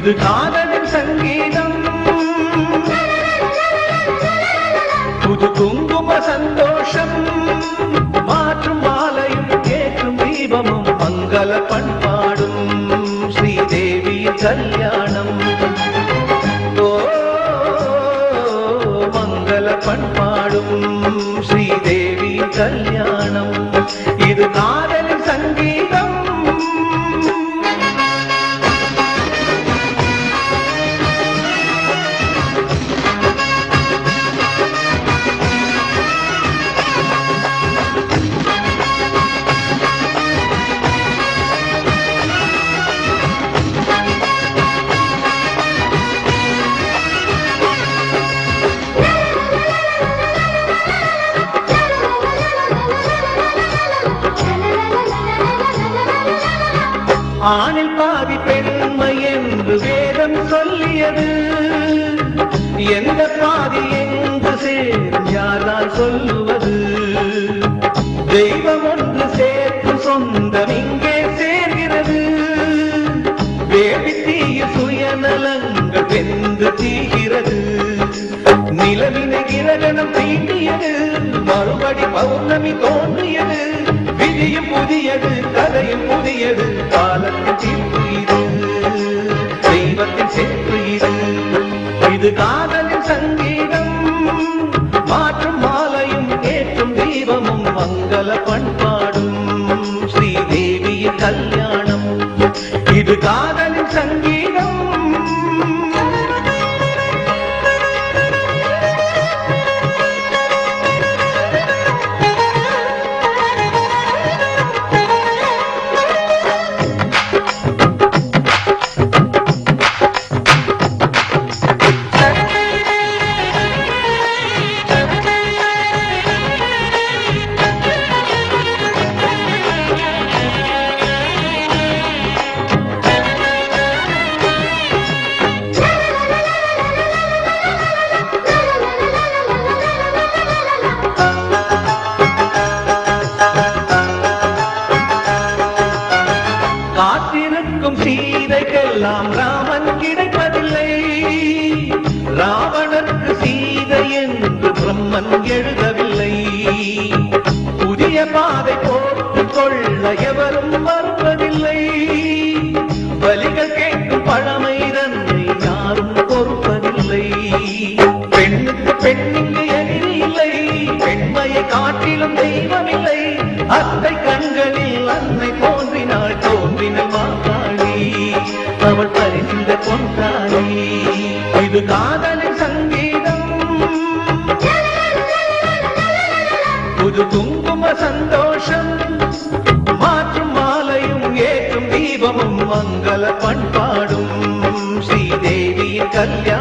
இது காதலின் சங்கீதம், புது குங்கும சந்தோஷம், மாற்றும் மாலையும் கேட்கும் தீபமும் மங்கள பண்பாடும் ஸ்ரீதேவியின் கல்யாணம். ஓ மங்கள பண்பாடும் ஸ்ரீதேவியின் கல்யாணம். இது காதலின் சங்கீதம். ஆணில் பாதி பெண்மை என்று வேதம் சொல்லியது, எந்த பாதி எங்கு சேரும் யாரால் சொல்லுவது? தெய்வம் ஒன்று சேர்த்து சொந்தம் இங்கே சேர்கிறது. வேடி தீய சுயநலங்கள் வெந்து தீகிறது. நிலவினை கிரகணம் தீண்டியது, மறுபடி பௌர்ணமி தோன்றியது. விதியும் புதியது, கதையும் புதியது, காலத்தின் தீர்ப்பு இது, தெய்வத்தின் சேர்ப்பு இது. இது காதலின் சங்கீதம், மாற்றும் மாலையும் ஏற்றும் தீபமும் மங்கள பண்பாடும் ஸ்ரீதேவியின் கல்யாணம். இது காதலின் சங்கீதம். காத்திருக்கும் சீதைக்கெல்லாம் ராமன் கிடைப்பதில்லை. ராவணனுக்கு சீதை என்று பிரம்மன் எழுதவில்லை. புதிய பாதை போட்டுக் கொள்ள எவரும் மறுப்பதில்லை. பலிகள் கேட்கும் பழமை தன்னை யாரும் பொறுப்பதில்லை. பெண்ணுக்கு பெண்ணிங்கு எதிரி இல்லை. பெண்மையை காட்டிலும் தெய்வமில்லை. அத்தை கண்களில் அன்னை தோன்றினாள், தோன்றின மாதாளி, அவள் பரிசிந்த பொன்றாளி. இது காதலின் சங்கீதம், புது குங்கும சந்தோஷம், மாற்றும் மாலையும் ஏற்றும் தீபமும் மங்கள பண்பாடும் ஸ்ரீதேவியின் கல்யாணம்.